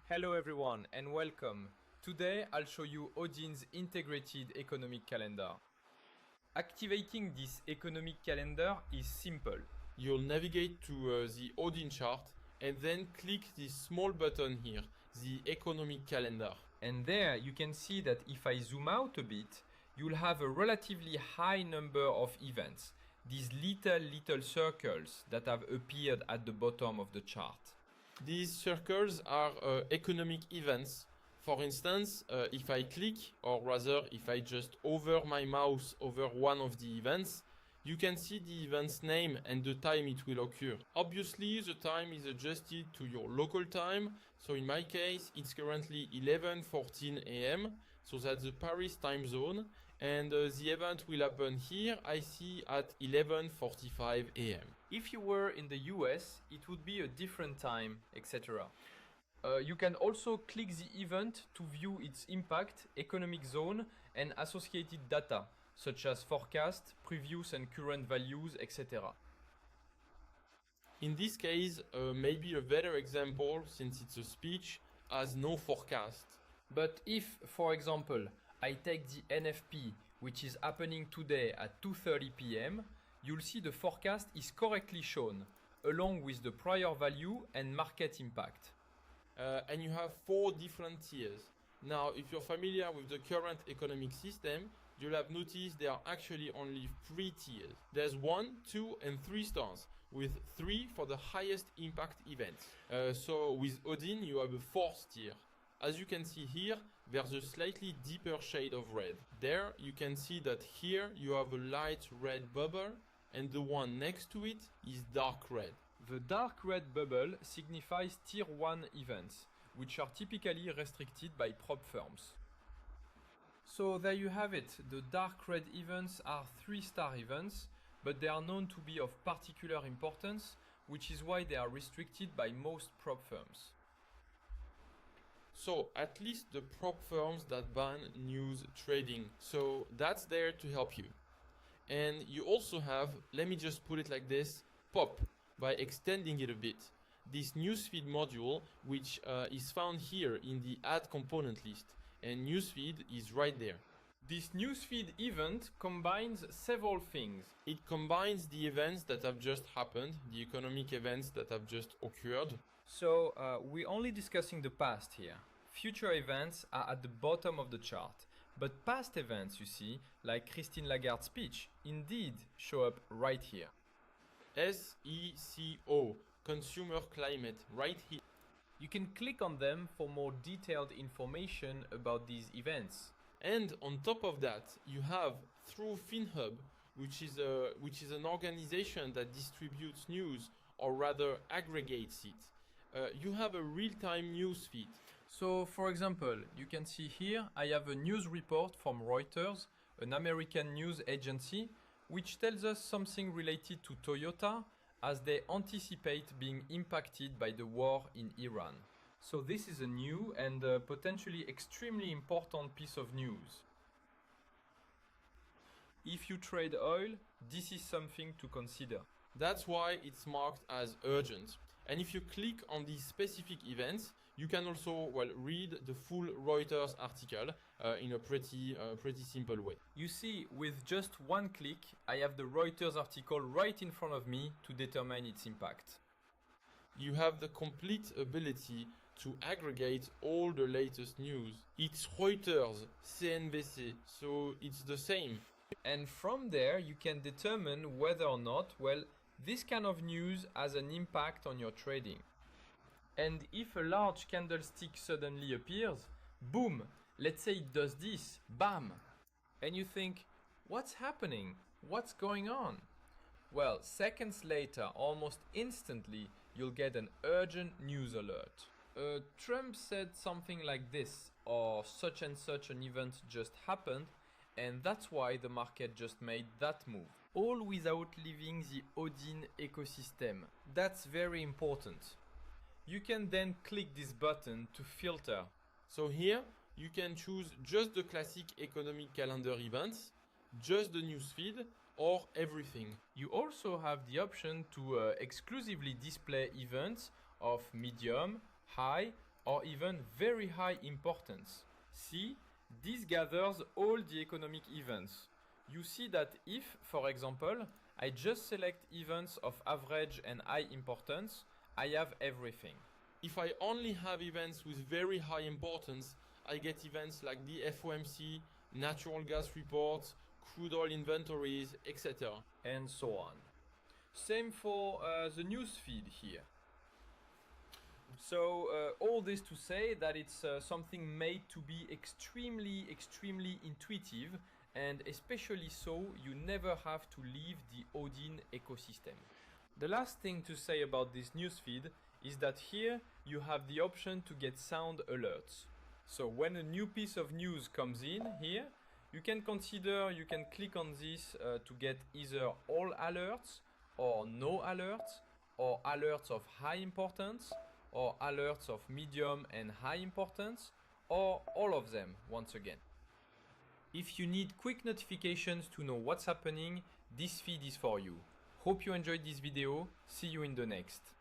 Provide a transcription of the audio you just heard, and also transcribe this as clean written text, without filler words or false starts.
Hello everyone and welcome. Today I'll show you Odin's integrated economic calendar. Activating this economic calendar is simple. You'll navigate to the Odin chart and then click this small button here, the economic calendar. And there you can see that if I zoom out a bit, you'll have a relatively high number of events, these little circles that have appeared at the bottom of the chart. These circles are economic events. For instance, if I click, or rather if I just hover my mouse over one of the events, you can see the event's name and the time it will occur. Obviously, the time is adjusted to your local time. So in my case, it's currently 11:14 a.m. So that's the Paris time zone. And the event will happen here, I see, at 11:45 a.m. If you were in the US, it would be a different time, etc. You can also click the event to view its impact, economic zone, and associated data, such as forecast, previous and current values, etc. In this case, maybe a better example, since it's a speech, has no forecast. But if, for example, I take the NFP, which is happening today at 2:30 p.m., you'll see the forecast is correctly shown, along with the prior value and market impact. And you have 4 different tiers. Now, if you're familiar with the current economic system, you'll have noticed there are actually only 3 tiers. There's 1, 2, and 3 stars, with 3 for the highest impact events. So with Odin, you have a 4th tier. As you can see here, there's a slightly deeper shade of red. There, you can see that here you have a light red bubble, and the one next to it is dark red. The dark red bubble signifies Tier 1 events, which are typically restricted by prop firms. So there you have it. The dark red events are 3-star events, but they are known to be of particular importance, which is why they are restricted by most prop firms. So at least the prop firms that ban news trading. So that's there to help you. And you also have, let me just put it like this, POP, by extending it a bit. This newsfeed module, which is found here in the add component list, and newsfeed is right there. This newsfeed event combines several things. It combines the events that have just happened, the economic events that have just occurred. So we're only discussing the past here. Future events are at the bottom of the chart, but past events, you see, like Christine Lagarde's speech, indeed show up right here. SECO, Consumer Climate, right here. You can click on them for more detailed information about these events. And on top of that, you have, through Finnhub, which is an organization that distributes news, or rather aggregates it, you have a real-time news feed. So, for example, you can see here I have a news report from Reuters, an American news agency, which tells us something related to Toyota as they anticipate being impacted by the war in Iran. So this is a new and potentially extremely important piece of news. If you trade oil, this is something to consider. That's why it's marked as urgent. And if you click on these specific events, you can also read the full Reuters article in a pretty simple way. You see, with just one click, I have the Reuters article right in front of me to determine its impact. You have the complete ability to aggregate all the latest news. It's Reuters, CNBC, so it's the same. And from there, you can determine whether or not, this kind of news has an impact on your trading. And if a large candlestick suddenly appears, boom, let's say it does this, bam. And you think, what's happening? What's going on? Well, seconds later, almost instantly, you'll get an urgent news alert. Trump said something like this, or such and such an event just happened, and that's why the market just made that move. All without leaving the Odin ecosystem. That's very important. You can then click this button to filter. So here, you can choose just the classic economic calendar events, just the newsfeed, or everything. You also have the option to exclusively display events of medium, high, or even very high importance. See, this gathers all the economic events. You see that if, for example, I just select events of average and high importance, I have everything. If I only have events with very high importance, I get events like the FOMC, natural gas reports, crude oil inventories, etc. And so on. Same for the newsfeed here. So all this to say that it's something made to be extremely intuitive, and especially so you never have to leave the Odin ecosystem. The last thing to say about this newsfeed is that here you have the option to get sound alerts. So when a new piece of news comes in here, you can click on this to get either all alerts or no alerts, or alerts of high importance, or alerts of medium and high importance, or all of them once again. If you need quick notifications to know what's happening, this feed is for you. Hope you enjoyed this video. See you in the next.